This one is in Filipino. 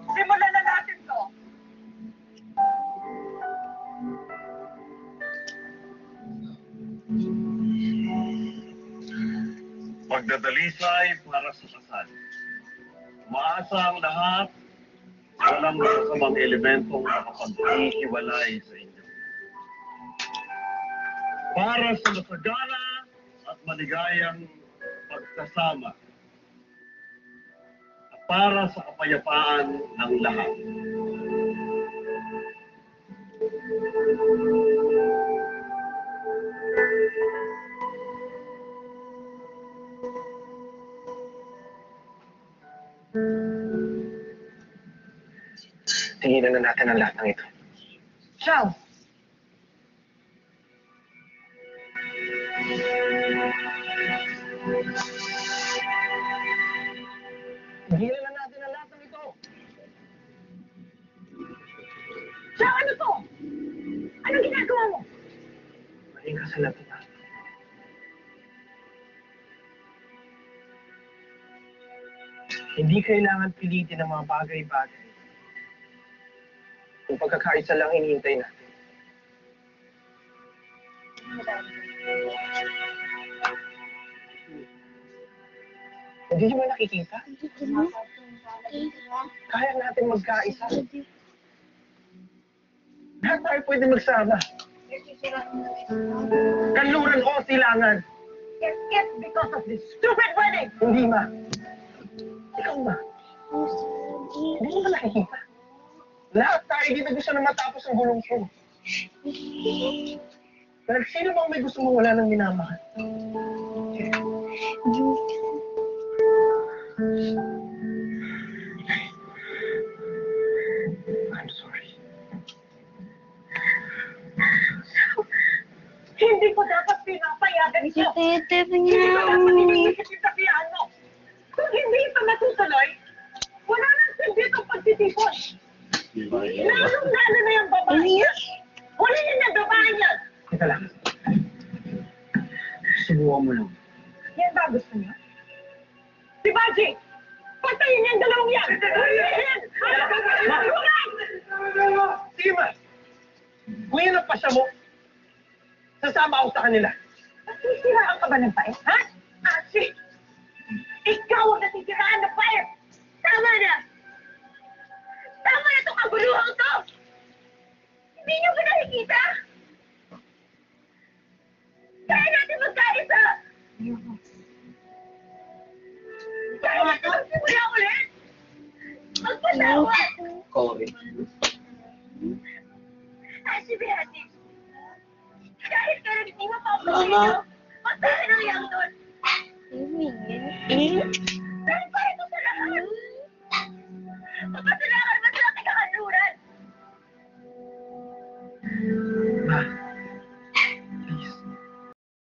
Simulan na natin to. Pagdadalisay para sa kasal. Umaasa ang lahat, walang masasamang elementong makapaghihiwalay sa inyo. Para sa masagana at maligayang pagkasama. At para sa kapayapaan ng lahat. Tinginan na natin ang lahat ng ito. Ciao. Tinginan na natin ang lahat ng ito. Ciao, ano to? Anong ginagawa mo? Mahinga sa lahat na. Hindi kailangan pilitin ang mga bagay-bagay. Yung pagkakaisa lang hinihintay natin. Hindi mo nakikita? Kaya natin magkaisa. Lahat tayo pwede magsama. Kanluran o silangan. It's because of this stupid wedding! Hindi, ma. Ikaw, ma. Hindi mo ba nakikita? Lahat tayo dito gusto na matapos ang gulong ko. Pero sino bang may gusto mong wala ng minamahal? I'm sorry. Hindi ko dapat pinapayagan ito. Tete, Hindi ko dapat inigigit sa piano. Kung hindi ito matutuloy, wala nang hindi itong pagtitipon. Lalong-lalo na yung babae niya. Huli niya na babae niya. Teka lang. Subukan mo lang. Yan ba gusto niya? Si Baji! Patayin niya ang dalawang yan! Sige, ma. Kung yan ang pasya mo, sasama ako sa kanila. Nasisiraan ka ba ng paet, ha? Asi! Ikaw ang nasisiraan ng paet! Tama na! Tama na itong kaguluhan to! Hindi niyo ba nakikita? Kaya natin magkaisa! Kaya natin magsimula ulit! Magpatawad! Corey. Asi, Beatrice! Kahit ka rin hindi mapapagino, magtahan ang iyang doon! Dahil